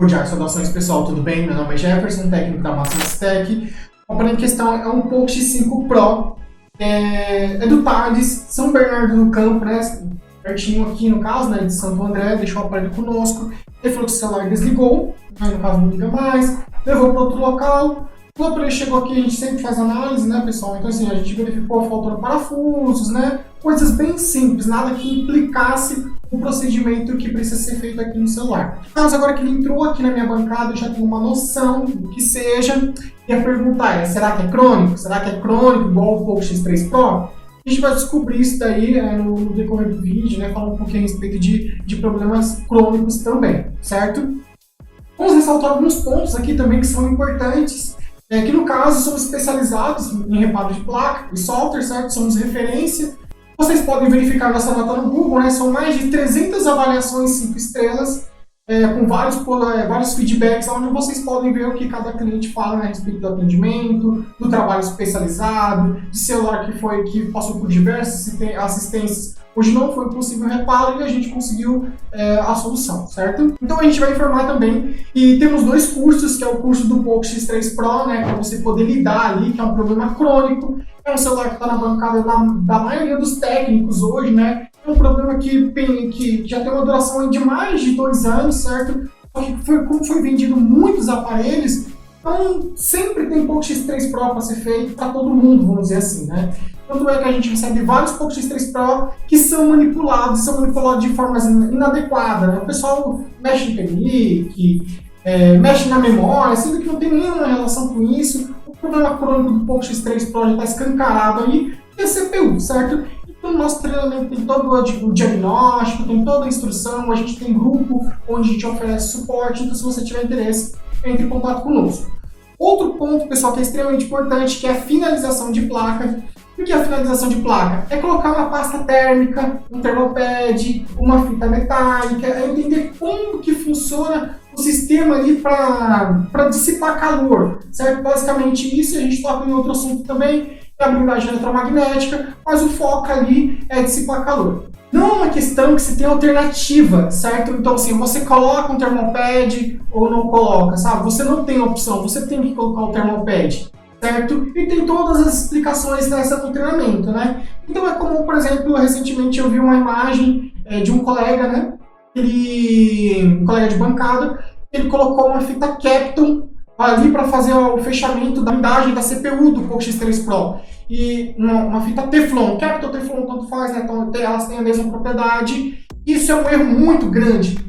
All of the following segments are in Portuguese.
Diário, saudações pessoal, tudo bem? Meu nome é Jefferson, técnico da Maximus Tech. O aparelho em questão é um Poco X5 Pro, é do Thales, São Bernardo do Campo, né? Pertinho aqui no caso, né? De Santo André, deixou o aparelho conosco. Ele falou que o celular desligou, no caso não liga mais, levou para outro local. O aparelho chegou aqui, a gente sempre faz análise, né, pessoal? Então, assim, a gente verificou a falta de parafusos, né? Coisas bem simples, nada que implicasse o procedimento que precisa ser feito aqui no celular. Mas agora que ele entrou aqui na minha bancada, eu já tenho uma noção do que seja. E a pergunta é, será que é crônico? Será que é crônico igual o Poco X3 Pro? A gente vai descobrir isso daí no decorrer do vídeo, né? Falar um pouquinho a respeito de problemas crônicos também, certo? Vamos ressaltar alguns pontos aqui também que são importantes. Que no caso somos especializados em reparo de placa e software, certo? Somos referência. Vocês podem verificar nossa nota no Google, né? São mais de 300 avaliações 5 estrelas, com vários feedbacks, onde vocês podem ver o que cada cliente fala, né, a respeito do atendimento, do trabalho especializado, de celular que passou por diversas assistências. Hoje não foi possível reparo e a gente conseguiu a solução, certo? Então a gente vai informar também, e temos dois cursos, que é o curso do Poco X3 Pro, né, para você poder lidar ali, que é um problema crônico, é um celular que está na bancada da maioria dos técnicos hoje, né, é um problema que já tem uma duração de mais de 2 anos, certo? Como foi vendido muitos aparelhos, então sempre tem Poco X3 Pro para ser feito para todo mundo, vamos dizer assim, né? Tanto é que a gente recebe vários Poco X3 Pro que são manipulados de formas inadequadas, né? O pessoal mexe em penique, mexe na memória, sendo que não tem nenhuma relação com isso. O problema crônico do Poco X3 Pro já está escancarado aí, é a CPU, certo? Então, o nosso treinamento tem todo o diagnóstico, tem toda a instrução, a gente tem grupo onde a gente oferece suporte, então se você tiver interesse, entre em contato conosco. Outro ponto, pessoal, que é extremamente importante, que é a finalização de placa. O que é a finalização de placa? É colocar uma pasta térmica, um termopad, uma fita metálica, é entender como que funciona o sistema ali para dissipar calor, certo? Basicamente isso, a gente toca em outro assunto também, é a blindagem eletromagnética, mas o foco ali é dissipar calor. Não é uma questão que se tem alternativa, certo? Então, assim, você coloca um termopad ou não coloca, sabe? Você não tem opção, você tem que colocar o termopad, certo? E tem todas as explicações no treinamento, né? Então, é comum, por exemplo, recentemente eu vi uma imagem de um colega, né? Um colega de bancada, ele colocou uma fita Kapton ali para fazer o fechamento da blindagem da CPU do Poco X3 Pro. E uma fita Teflon, Kapton, Teflon, tanto faz, né? Então elas têm a mesma propriedade. Isso é um erro muito grande,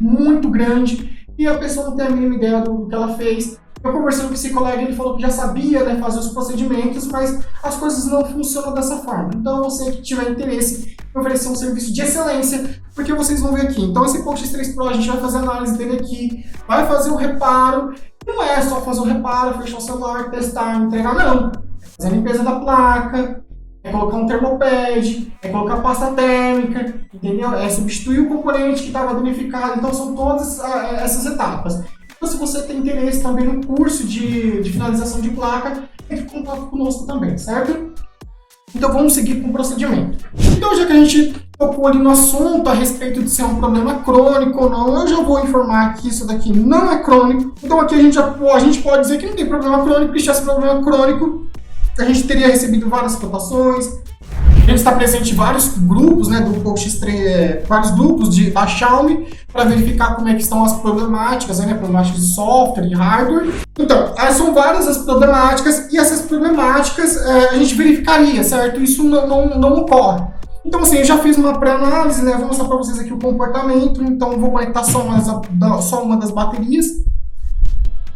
e a pessoa não tem a mínima ideia do que ela fez. Eu conversei com esse colega, ele falou que já sabia, né, fazer os procedimentos, mas as coisas não funcionam dessa forma. Então, você que tiver interesse em oferecer um serviço de excelência, porque vocês vão ver aqui. Então, esse Poco X3 Pro, a gente vai fazer a análise dele aqui, vai fazer o reparo. Não é só fazer o reparo, fechar o celular, testar, entregar, não. É fazer a limpeza da placa, é colocar um termopad, é colocar pasta térmica, entendeu? É substituir o componente que estava danificado. Então, são todas essas etapas. Então, se você tem interesse também no curso de finalização de placa, entre em contato conosco também, certo? Então vamos seguir com o procedimento. Então, já que a gente tocou ali no assunto a respeito de ser um problema crônico ou não, eu já vou informar que isso daqui não é crônico. Então aqui a gente pode dizer que não tem problema crônico, porque se tivesse problema crônico, a gente teria recebido várias cotações. A gente está presente em vários grupos, né, do Poco X3, vários grupos da Xiaomi, para verificar como é que estão as problemáticas, né, problemáticas de software e hardware. Então, são várias as problemáticas, e essas problemáticas a gente verificaria, certo? Isso não ocorre. Então, assim, eu já fiz uma pré-análise, né, vou mostrar para vocês aqui o comportamento. Então, eu vou conectar só uma das baterias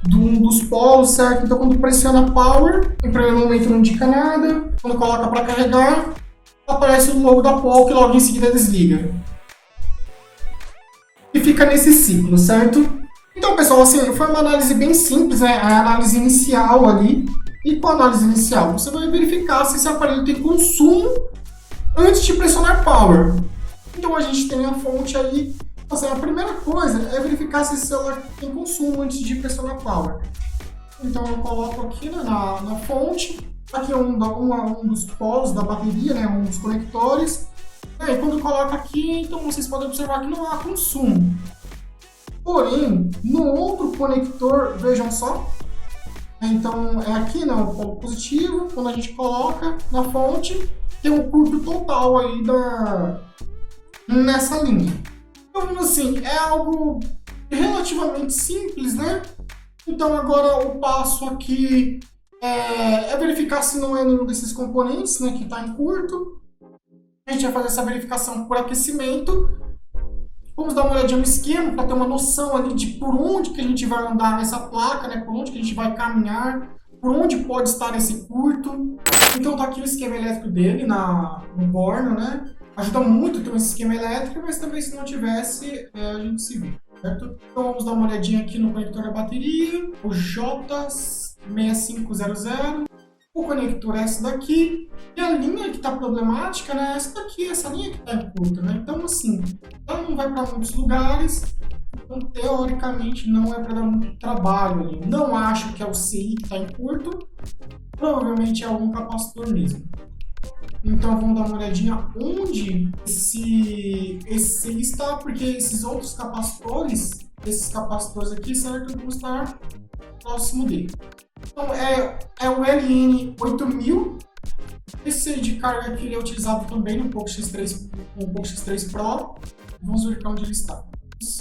dos polos, certo? Então, quando pressiona Power, em primeiro momento não indica nada. Quando coloca para carregar, aparece o logo da Poco e logo em seguida desliga. E fica nesse ciclo, certo? Então, pessoal, assim, foi uma análise bem simples, né? A análise inicial ali. E com a análise inicial, você vai verificar se esse aparelho tem consumo antes de pressionar Power. Então, a gente tem a fonte aí. Assim, a primeira coisa é verificar se esse celular tem consumo antes de pressionar Power. Então, eu coloco aqui, né, na fonte. Aqui é um dos polos da bateria, né, um dos conectores. E aí, quando coloca aqui, então vocês podem observar que não há consumo. Porém, no outro conector, vejam só, então é aqui, né, o polo positivo, quando a gente coloca na fonte, tem um curto total aí nessa linha. Então, assim, é algo relativamente simples, né? Então, agora o passo aqui é verificar se não é nenhum desses componentes, né, que está em curto. A gente vai fazer essa verificação por aquecimento. Vamos dar uma olhadinha no esquema para ter uma noção ali de por onde que a gente vai andar nessa placa, né, por onde que a gente vai caminhar, por onde pode estar esse curto. Então, tá aqui o esquema elétrico dele no borno, né? Ajuda muito ter esse esquema elétrico, mas também se não tivesse, a gente se vê, certo? Então vamos dar uma olhadinha aqui no conector da bateria, o J6500, o conector é esse daqui, e a linha que está problemática, né, é essa daqui, essa linha que está em curto, né? Então, assim, ela não vai para muitos lugares, então, teoricamente, não é para dar muito trabalho ali. Não acho que é o CI que está em curto, provavelmente é algum capacitor mesmo. Então vamos dar uma olhadinha onde esse CI está, porque esses outros capacitores, esses capacitores aqui, certo, vão estar próximo dele. Então é o LN8000. Esse CI de carga aqui ele é utilizado também no POCO X3 Pro. Vamos verificar onde ele está.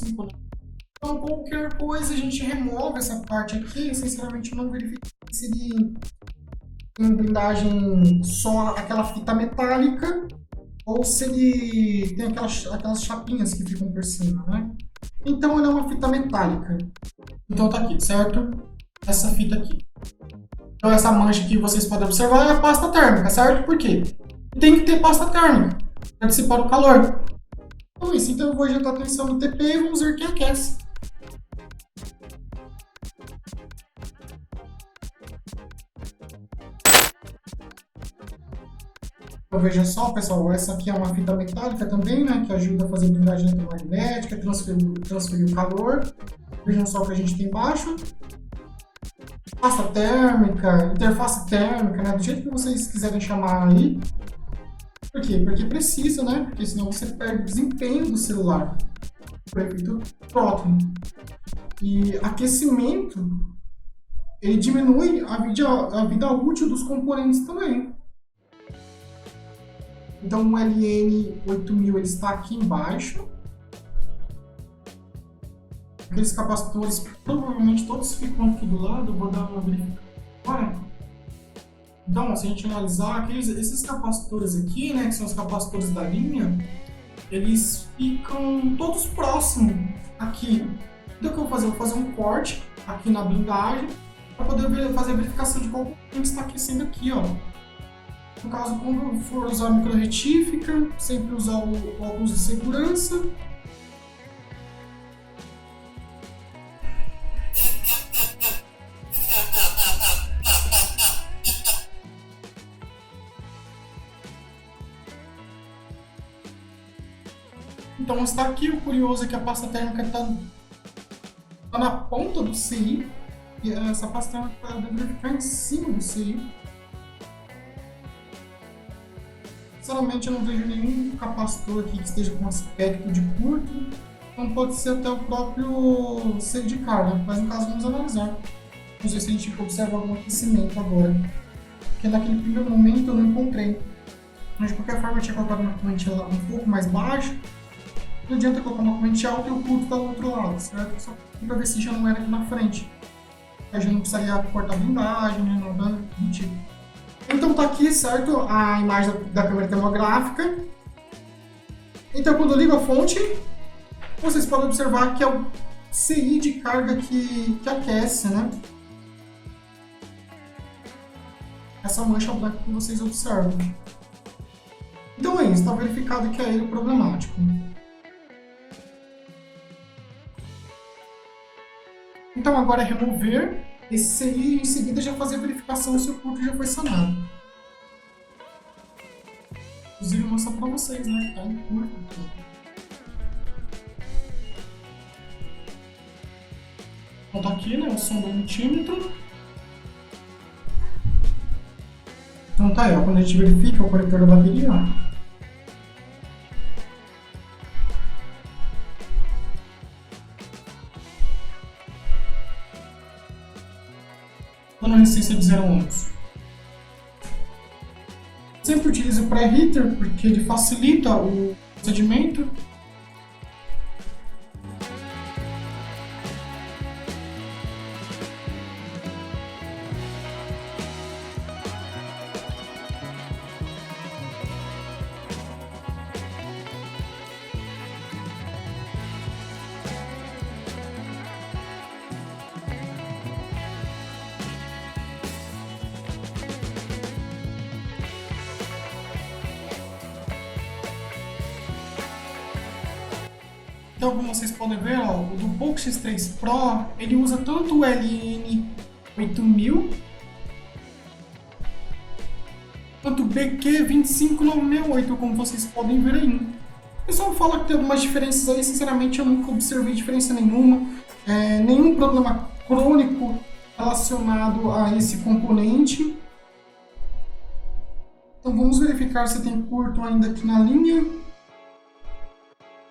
Então qualquer coisa a gente remove essa parte aqui. Sinceramente não verifiquei se ele em blindagem só aquela fita metálica ou se ele tem aquelas chapinhas que ficam por cima, né? Então ele é uma fita metálica. Então tá aqui, certo? Essa fita aqui. Então essa mancha aqui vocês podem observar é a pasta térmica, certo? Por quê? Tem que ter pasta térmica para dissipar o calor. Então isso, então eu vou injetar a tensão no TP e vamos ver quem aquece. Então veja só, pessoal, essa aqui é uma fita metálica também, né, que ajuda a fazer blindagem eletromagnética, transferir o calor. Vejam só o que a gente tem embaixo. Pasta térmica, interface térmica, né, do jeito que vocês quiserem chamar aí. Por quê? Porque precisa, né, porque senão você perde o desempenho do celular. Por efeito próton. E aquecimento, ele diminui a vida útil dos componentes também. Então o LN8000 ele está aqui embaixo. Aqueles capacitores provavelmente todos ficam aqui do lado. Eu vou dar uma verificação agora. Então, se a gente analisar esses capacitores aqui, né, que são os capacitores da linha, eles ficam todos próximos aqui. Então o que eu vou fazer? Eu vou fazer um corte aqui na blindagem para poder fazer a verificação de qual componente está aquecendo aqui, ó. No caso, quando for usar a micro-retífica, sempre usar o óculos de segurança. Então está aqui, o curioso é que a pasta térmica está na ponta do CI, e essa pasta térmica deveria ficar em cima do CI. Sinceramente, eu não vejo nenhum capacitor aqui que esteja com aspecto de curto. Então pode ser até o próprio CI de carga, mas no caso vamos analisar. Vamos ver se a gente observa algum aquecimento agora. Porque naquele primeiro momento eu não encontrei. Mas de qualquer forma eu tinha colocado uma corrente um pouco mais baixa. Não adianta colocar uma corrente alta e o curto está do outro lado, certo? Só para ver se já não era aqui na frente. A gente não precisaria cortar a blindagem, né? Nada do tipo. Então tá aqui, certo, a imagem da câmera termográfica. Então quando eu ligo a fonte, vocês podem observar que é o CI de carga que aquece, né? Essa mancha branca que vocês observam. Então é isso, está verificado que é ele o problemático. Então agora é remover esse CI e em seguida já fazer a verificação se o curto já foi sanado. Inclusive eu vou mostrar para vocês, né? Tá em curto aqui. Então tá aqui, né? O som do multímetro. Então tá aí, ó. Quando a gente verifica o conector da bateria, ó. na resistência de 0 ohms. Sempre utilizo o pré-heater porque ele facilita o procedimento. Então, como vocês podem ver, ó, o do POCO X3 Pro, ele usa tanto o LN8000 quanto o BQ25968, como vocês podem ver aí. O pessoal fala que tem algumas diferenças aí, sinceramente eu nunca observei diferença nenhuma, nenhum problema crônico relacionado a esse componente. Então vamos verificar se tem curto ainda aqui na linha.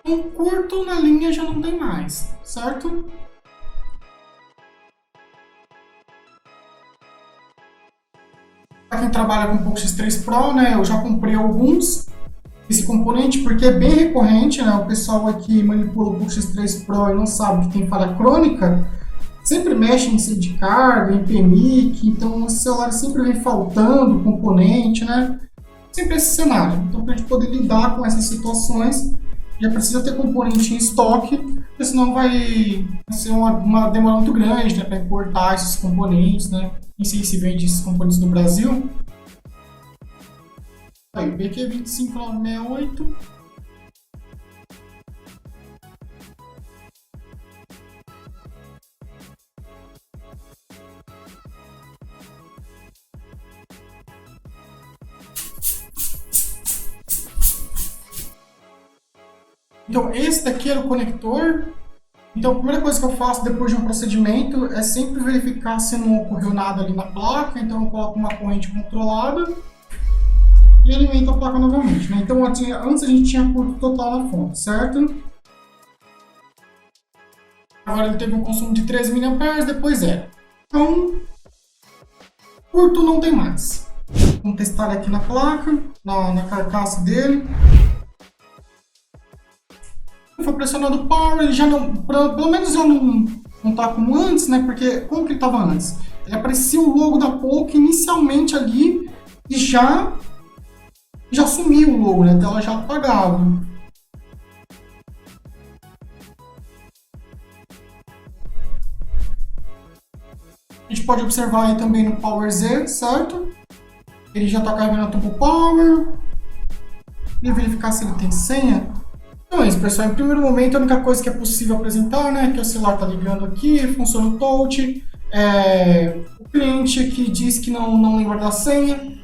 Um curto na linha já não tem mais, certo? Para quem trabalha com o POCO X3 Pro, né, eu já comprei alguns esse componente porque é bem recorrente, né? O pessoal aqui manipula o POCO X3 Pro e não sabe que tem falha crônica, sempre mexe em CD de carga, em PMIC, então o celular sempre vem faltando componente, né? Sempre esse cenário. Então, para a gente poder lidar com essas situações, já precisa ter componente em estoque, porque senão vai ser uma demora muito grande, né, para importar esses componentes, né? Nem sei se vende esses componentes no Brasil. Aí, o BQ25968. Então, esse daqui era o conector. Então, a primeira coisa que eu faço depois de um procedimento é sempre verificar se não ocorreu nada ali na placa. Então, eu coloco uma corrente controlada e alimento a placa novamente, né? Então, antes a gente tinha curto total na fonte, certo? Agora ele teve um consumo de 13 mAh, depois zero. Então, curto não tem mais. Vamos testar aqui na placa, na carcaça dele. Foi pressionado o power, ele já não, pelo menos já não tá como antes, né? Porque como que ele estava antes? Ele aparecia o logo da POCO inicialmente ali e já sumiu o logo, né? A tela já apagava. A gente pode observar aí também no Power Z, certo? Ele já está carregando a Turbo Power. E verificar se ele tem senha. Então é isso, pessoal. Em primeiro momento, a única coisa que é possível apresentar, né, que o celular está ligando aqui, funciona o touch, o cliente que diz que não lembra da senha.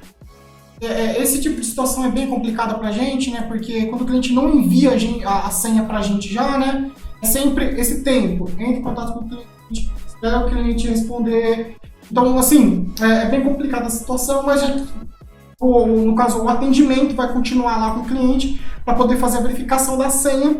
Esse tipo de situação é bem complicada para a gente, né, porque quando o cliente não envia a senha para a gente já, né, é sempre esse tempo. Entre em contato com o cliente, espera o cliente responder. Então, assim, é bem complicada a situação, mas no caso, o atendimento vai continuar lá com o cliente para poder fazer a verificação da senha.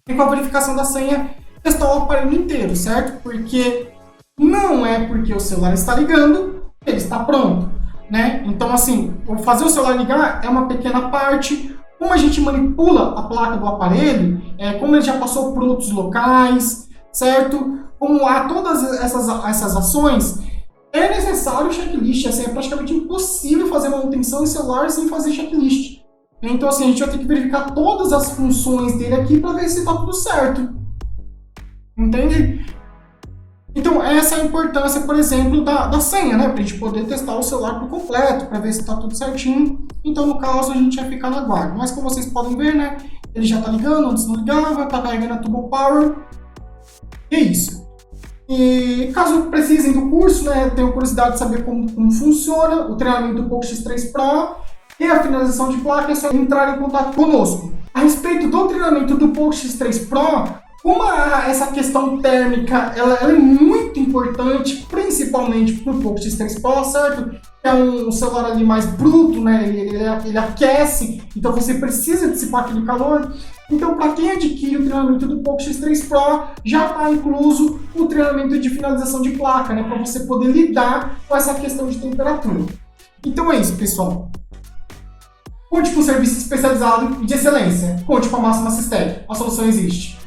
E com a verificação da senha, testar o aparelho inteiro, certo? Porque não é porque o celular está ligando, ele está pronto, né? Então, assim, fazer o celular ligar é uma pequena parte. Como a gente manipula a placa do aparelho, como ele já passou por outros locais, certo? Como há todas essas ações, é necessário o checklist. Assim, é praticamente impossível fazer manutenção em celular sem fazer checklist. Então, assim, a gente vai ter que verificar todas as funções dele aqui para ver se está tudo certo. Entende? Então, essa é a importância, por exemplo, da senha, né? Para a gente poder testar o celular por completo, para ver se está tudo certinho. Então, no caso, a gente vai ficar na guarda. Mas, como vocês podem ver, né? Ele já está ligando, antes não ligava, está carregando a Turbo Power. E é isso. E caso precisem do curso, né, tenham curiosidade de saber como funciona o treinamento do POCO X3 Pro e a finalização de placa, é só entrar em contato conosco. A respeito do treinamento do POCO X3 Pro, como essa questão térmica ela é muito importante, principalmente para o POCO X3 Pro, certo? É um celular ali mais bruto, né? Ele aquece, então você precisa dissipar aquele calor. Então, para quem adquire o treinamento do Poco X3 Pro, já está incluso o treinamento de finalização de placa, né, para você poder lidar com essa questão de temperatura. Então é isso, pessoal. Conte com um serviço especializado e de excelência. Conte com a Máxima Systech. A solução existe.